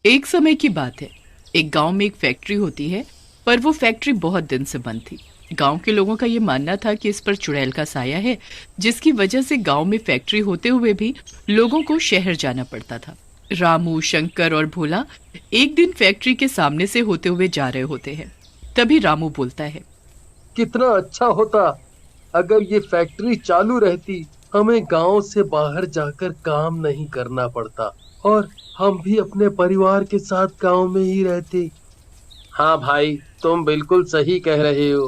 एक समय की बात है। एक गांव में एक फैक्ट्री होती है, पर वो फैक्ट्री बहुत दिन से बंद थी। गांव के लोगों का ये मानना था कि इस पर चुड़ैल का साया है, जिसकी वजह से गांव में फैक्ट्री होते हुए भी लोगों को शहर जाना पड़ता था। रामू, शंकर और भोला एक दिन फैक्ट्री के सामने से होते हुए जा रहे होते हैं। तभी रामू बोलता है, कितना अच्छा होता अगर ये फैक्ट्री चालू रहती। हमें गांव से बाहर जाकर काम नहीं करना पड़ता और हम भी अपने परिवार के साथ गांव में ही रहते। हाँ भाई, तुम बिल्कुल सही कह रहे हो।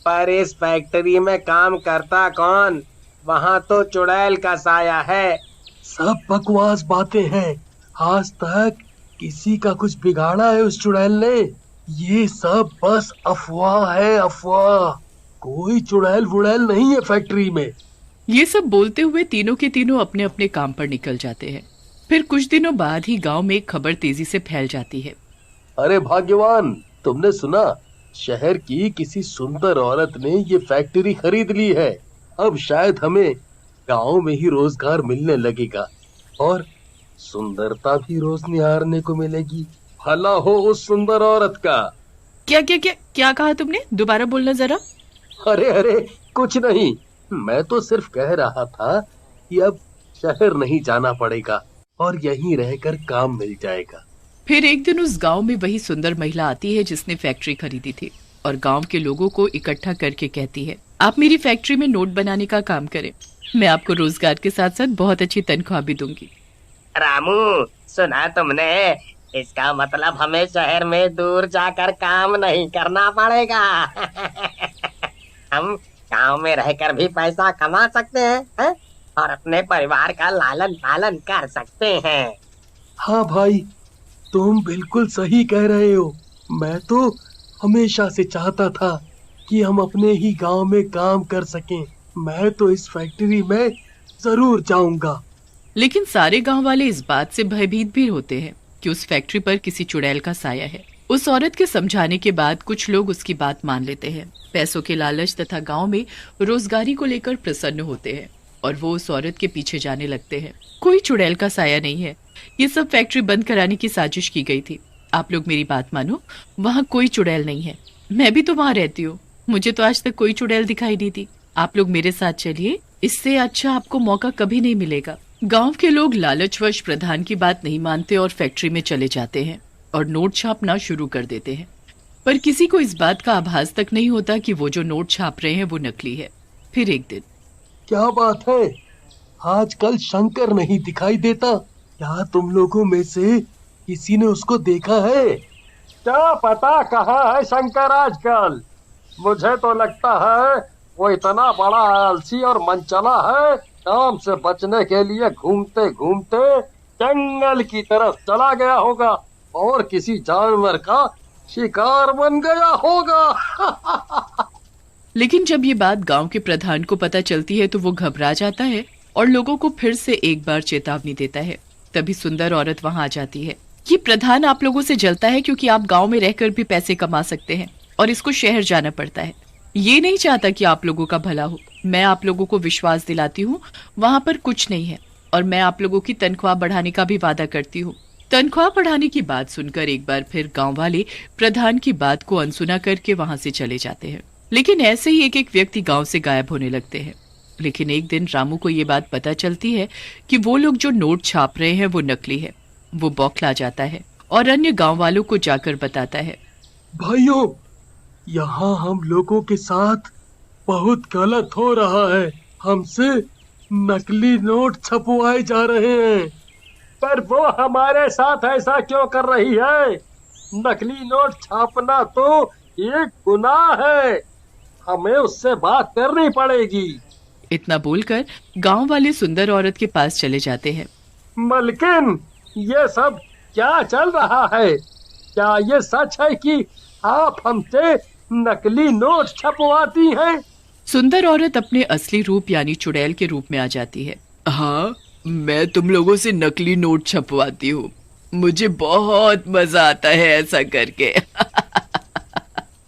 पर इस फैक्ट्री में काम करता कौन? वहाँ तो चुड़ैल का साया है। सब बकवास बातें हैं। आज तक किसी का कुछ बिगाड़ा है उस चुड़ैल ने? ये सब बस अफवाह है, अफवाह। कोई चुड़ैल वुड़ैल नहीं है फैक्ट्री में। ये सब बोलते हुए तीनों के तीनों अपने अपने काम पर निकल जाते हैं। फिर कुछ दिनों बाद ही गांव में एक खबर तेजी से फैल जाती है। अरे भाग्यवान, तुमने सुना? शहर की किसी सुंदर औरत ने ये फैक्ट्री खरीद ली है। अब शायद हमें गांव में ही रोजगार मिलने लगेगा और सुंदरता भी रोज निहारने को मिलेगी। भला हो उस सुंदर औरत का। क्या क्या क्या क्या कहा तुमने? दोबारा बोलना जरा। अरे अरे, कुछ नहीं। मैं तो सिर्फ कह रहा था कि अब शहर नहीं जाना पड़ेगा और यहीं रहकर काम मिल जाएगा। फिर एक दिन उस गांव में वही सुंदर महिला आती है जिसने फैक्ट्री खरीदी थी, और गांव के लोगों को इकट्ठा करके कहती है, आप मेरी फैक्ट्री में नोट बनाने का काम करें। मैं आपको रोजगार के साथ साथ बहुत अच्छी तनख्वाह भी दूंगी। रामू, सुना तुमने? इसका मतलब हमें शहर में दूर जाकर काम नहीं करना पड़ेगा। हम गांव में रहकर भी पैसा कमा सकते हैं? और अपने परिवार का लालन पालन कर सकते हैं। हाँ भाई, तुम बिल्कुल सही कह रहे हो। मैं तो हमेशा से चाहता था कि हम अपने ही गांव में काम कर सकें। मैं तो इस फैक्ट्री में जरूर जाऊंगा। लेकिन सारे गांव वाले इस बात से भयभीत भी होते हैं कि उस फैक्ट्री पर किसी चुड़ैल का साया है। उस औरत के समझाने के बाद कुछ लोग उसकी बात मान लेते हैं। पैसों के लालच तथा गांव में रोजगारी को लेकर प्रसन्न होते हैं और वो उस औरत के पीछे जाने लगते हैं। कोई चुड़ैल का साया नहीं है। ये सब फैक्ट्री बंद कराने की साजिश की गई थी। आप लोग मेरी बात मानो, वहाँ कोई चुड़ैल नहीं है। मैं भी तो वहाँ रहती हूँ। मुझे तो आज तक कोई चुड़ैल दिखाई नहीं दी। आप लोग मेरे साथ चलिए, इससे अच्छा आपको मौका कभी नहीं मिलेगा। गांव के लोग लालचवश प्रधान की बात नहीं मानते और फैक्ट्री में चले जाते हैं और नोट छापना शुरू कर देते हैं। पर किसी को इस बात का आभास तक नहीं होता कि वो जो नोट छाप रहे हैं वो नकली है। फिर एक दिन, क्या बात है, आजकल शंकर नहीं दिखाई देता? क्या तुम लोगों में से किसी ने उसको देखा है? क्या पता कहाँ है शंकर आजकल। मुझे तो लगता है वो इतना बड़ा आलसी और मनचला है, काम से बचने के लिए घूमते घूमते जंगल की तरफ चला गया होगा और किसी जानवर का शिकार बन गया होगा। लेकिन जब ये बात गांव के प्रधान को पता चलती है तो वो घबरा जाता है और लोगों को फिर से एक बार चेतावनी देता है। तभी सुंदर औरत वहां आ जाती है। ये प्रधान आप लोगों से जलता है क्योंकि आप गांव में रहकर भी पैसे कमा सकते हैं और इसको शहर जाना पड़ता है। ये नहीं चाहता कि आप लोगों का भला हो। मैं आप लोगों को विश्वास दिलाती हूँ, वहां पर कुछ नहीं है और मैं आप लोगों की तनख्वाह बढ़ाने का भी वादा करती हूँ। तनख्वाह बढ़ाने की बात सुनकर एक बार फिर गांव वाले प्रधान की बात को अनसुना करके वहां से चले जाते हैं। लेकिन ऐसे ही एक एक व्यक्ति गांव से गायब होने लगते हैं। लेकिन एक दिन रामू को ये बात पता चलती है कि वो लोग जो नोट छाप रहे हैं वो नकली है। वो बौखला जाता है और अन्य गांव वालों को जाकर बताता है, भाइयों, यहाँ हम लोगों के साथ बहुत गलत हो रहा है। हमसे नकली नोट छपवाए जा रहे हैं। पर वो हमारे साथ ऐसा क्यों कर रही है? नकली नोट छापना तो एक गुनाह है। हमें उससे बात करनी पड़ेगी। इतना बोलकर गांव वाले सुंदर औरत के पास चले जाते हैं। मलकिन, ये सब क्या चल रहा है? क्या ये सच है कि आप हमसे नकली नोट छपवाती हैं? सुंदर औरत अपने असली रूप यानी चुड़ैल के रूप में आ जाती है। हाँ, मैं तुम लोगों से नकली नोट छपवाती हूँ। मुझे बहुत मजा आता है ऐसा करके।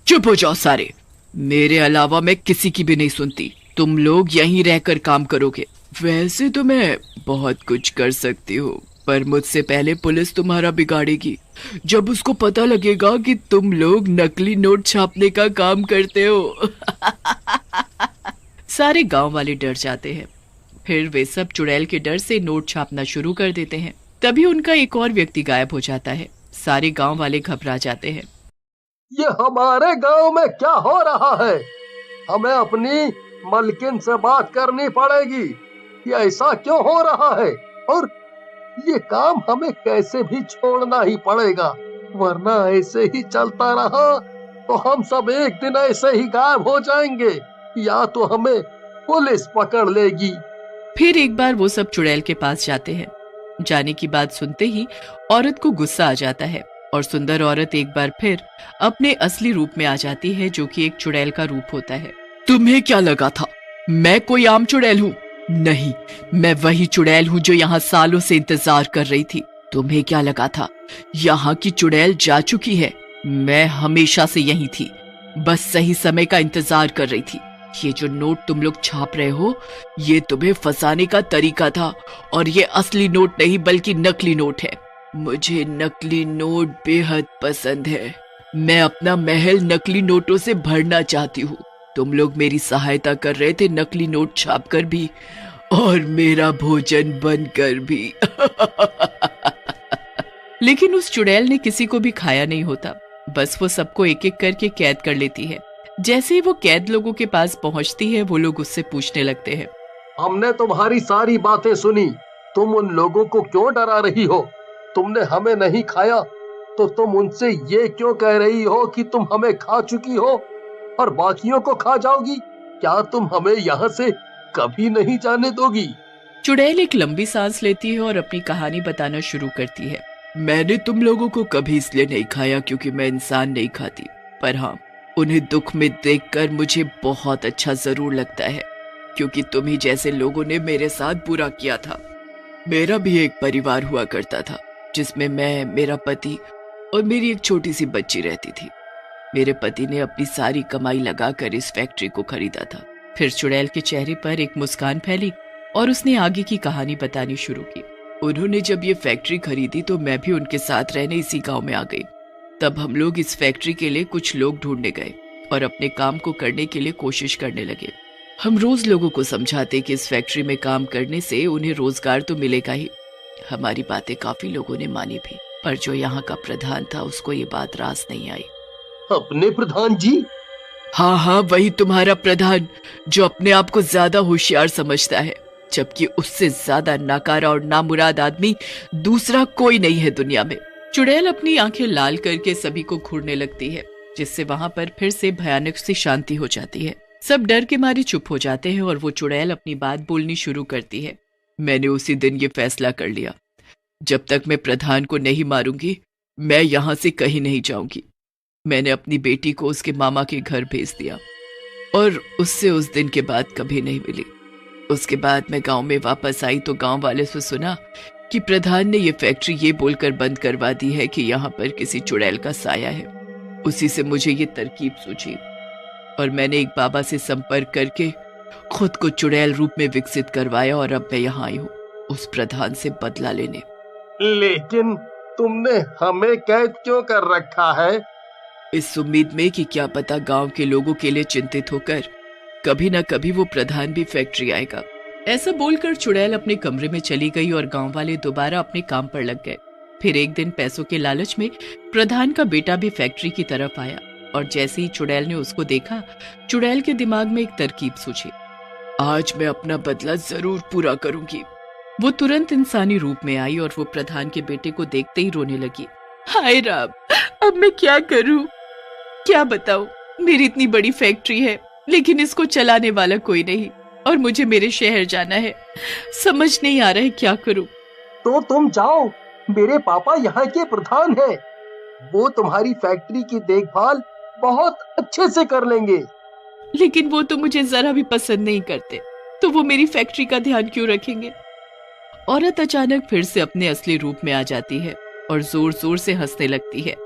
चुप हो जाओ सारे। मेरे अलावा मैं किसी की भी नहीं सुनती। तुम लोग यहीं रहकर काम करोगे। वैसे तो मैं बहुत कुछ कर सकती हूँ, पर मुझसे पहले पुलिस तुम्हारा बिगाड़ेगी जब उसको पता लगेगा कि तुम लोग नकली नोट छापने का काम करते हो। सारे गांव वाले डर जाते हैं। फिर वे सब चुड़ैल के डर से नोट छापना शुरू कर देते हैं। तभी उनका एक और व्यक्ति गायब हो जाता है। सारे गांव वाले घबरा जाते हैं। ये हमारे गांव में क्या हो रहा है? हमें अपनी मलकिन से बात करनी पड़ेगी। ये ऐसा क्यों हो रहा है? और ये काम हमें कैसे भी छोड़ना ही पड़ेगा, वरना ऐसे ही चलता रहा तो हम सब एक दिन ऐसे ही गायब हो जाएंगे, या तो हमें पुलिस पकड़ लेगी। फिर एक बार वो सब चुड़ैल के पास जाते हैं। जाने की बात सुनते ही औरत को गुस्सा आ जाता है और सुंदर औरत एक बार फिर अपने असली रूप में आ जाती है, जो कि एक चुड़ैल का रूप होता है। तुम्हें क्या लगा था मैं कोई आम चुड़ैल हूँ? नहीं, मैं वही चुड़ैल हूँ जो यहाँ सालों से इंतजार कर रही थी। तुम्हें क्या लगा था यहाँ की चुड़ैल जा चुकी है? मैं हमेशा से यही थी, बस सही समय का इंतजार कर रही थी। ये जो नोट तुम लोग छाप रहे हो, ये तुम्हें फंसाने का तरीका था, और ये असली नोट नहीं बल्कि नकली नोट है। मुझे नकली नोट बेहद पसंद है। मैं अपना महल नकली नोटों से भरना चाहती हूँ। तुम लोग मेरी सहायता कर रहे थे नकली नोट छापकर भी, और मेरा भोजन बनकर भी। लेकिन उस चुड़ैल ने किसी को भी खाया नहीं होता, बस वो सबको एक एक करके कैद कर लेती है। जैसे ही वो कैद लोगों के पास पहुंचती है, वो लोग उससे पूछने लगते हैं, हमने तुम्हारी सारी बातें सुनी, तुम उन लोगों को क्यों डरा रही हो? तुमने हमें नहीं खाया तो तुम उनसे ये क्यों कह रही हो कि तुम हमें खा चुकी हो और बाकियों को खा जाओगी? क्या तुम हमें यहाँ से कभी नहीं जाने दोगी? चुड़ैल एक लंबी सांस लेती है और अपनी कहानी बताना शुरू करती है। मैंने तुम लोगों को कभी इसलिए नहीं खाया क्योंकि मैं इंसान नहीं खाती, पर हाँ, उन्हें दुख में देखकर मुझे बहुत अच्छा जरूर लगता है, क्योंकि तुम ही जैसे लोगों ने मेरे साथ बुरा किया था। मेरा भी एक परिवार हुआ करता था, जिसमें मैं, मेरा पति और मेरी एक छोटी सी बच्ची रहती थी। मेरे पति ने अपनी सारी कमाई लगाकर इस फैक्ट्री को खरीदा था। फिर चुड़ैल के चेहरे पर एक मुस्कान फैली और उसने आगे की कहानी बतानी शुरू की। उन्होंने जब ये फैक्ट्री खरीदी तो मैं भी उनके साथ रहने इसी गांव में आ गई। तब हम लोग इस फैक्ट्री के लिए कुछ लोग ढूंढने गए और अपने काम को करने के लिए कोशिश करने लगे। हम रोज लोगों को समझाते कि इस फैक्ट्री में काम करने से उन्हें रोजगार तो मिलेगा ही। हमारी बातें काफी लोगों ने मानी भी, पर जो यहाँ का प्रधान था उसको ये बात रास नहीं आई। अपने प्रधान जी? हाँ, वही तुम्हारा प्रधान, जो अपने आप को ज्यादा होशियार समझता है, जबकि उससे ज्यादा नाकारा और नामुराद आदमी दूसरा कोई नहीं है दुनिया में। चुड़ैल अपनी आंखें लाल करके सभी को घूरने लगती है, जिससे वहां पर फिर से भयानक सी शांति हो जाती है। सब डर के मारे चुप हो जाते हैं और वो चुड़ैल अपनी बात बोलनी शुरू करती है। मैंने उसी दिन ये फैसला कर लिया, जब तक मैं प्रधान को नहीं मारूंगी मैं यहाँ से कहीं नहीं जाऊंगी। मैंने अपनी बेटी को उसके मामा के घर भेज दिया और उससे उस दिन के बाद कभी नहीं मिली। उसके बाद मैं गांव में वापस आई तो गांव वाले से सुना कि प्रधान ने ये फैक्ट्री ये बोलकर बंद करवा दी है कि यहाँ पर किसी चुड़ैल का साया है। उसी से मुझे ये तरकीब सूझी और मैंने एक बाबा से संपर्क करके खुद को चुड़ैल रूप में विकसित करवाया और अब मैं यहाँ आई हूँ उस प्रधान से बदला लेने। लेकिन तुमने हमें कैद क्यों कर रखा है? इस उम्मीद में कि क्या पता गांव के लोगों के लिए चिंतित होकर कभी ना कभी वो प्रधान भी फैक्ट्री आएगा। ऐसा बोलकर चुड़ैल अपने कमरे में चली गई और गांव वाले दोबारा अपने काम पर लग गए। फिर एक दिन पैसों के लालच में प्रधान का बेटा भी फैक्ट्री की तरफ आया और जैसे ही चुड़ैल ने उसको देखा, चुड़ैल के दिमाग में एक तरकीब सूझी। आज मैं अपना बदला जरूर पूरा करूंगी। वो तुरंत इंसानी रूप में आई और वो प्रधान के बेटे को देखते ही रोने लगी। हाय राम, अब मैं क्या करूं? क्या बताऊं, मेरी इतनी बड़ी फैक्ट्री है लेकिन इसको चलाने वाला कोई नहीं और मुझे मेरे शहर जाना है। समझ नहीं आ रहा है क्या करूं। तो तुम जाओ, मेरे पापा यहाँ के प्रधान हैं, वो तुम्हारी फैक्ट्री की देखभाल बहुत अच्छे से कर लेंगे। लेकिन वो तो मुझे जरा भी पसंद नहीं करते, तो वो मेरी फैक्ट्री का ध्यान क्यों रखेंगे? औरत अचानक फिर से अपने असली रूप में आ जाती है और जोर जोर से हंसने लगती है।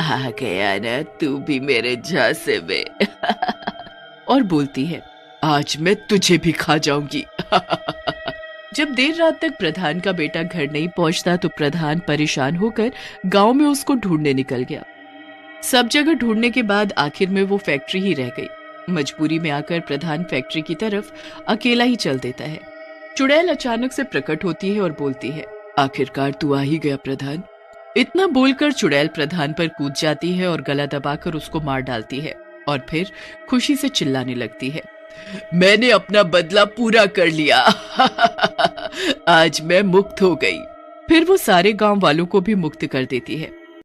आ गया ना तू भी मेरे झांसे में। और बोलती है, आज मैं तुझे भी खा जाऊंगी। जब देर रात तक प्रधान का बेटा घर नहीं पहुंचता तो प्रधान परेशान होकर गांव में उसको ढूंढने निकल गया। सब जगह ढूंढने के बाद आखिर में वो फैक्ट्री ही रह गई। मजबूरी में आकर प्रधान फैक्ट्री की तरफ अकेला ही चल देता है। चुड़ैल अचानक से प्रकट होती है और बोलती है, आखिरकार तू आ ही गया प्रधान। इतना बोलकर चुड़ैल प्रधान पर कूद जाती है और गला दबाकर उसको मार डालती है और फिर खुशी से चिल्लाने लगती है, मैंने अपना बदला पूरा कर लिया। आज मैं मुक्त हो गई। फिर वो सारे गांव वालों को भी मुक्त कर देती है।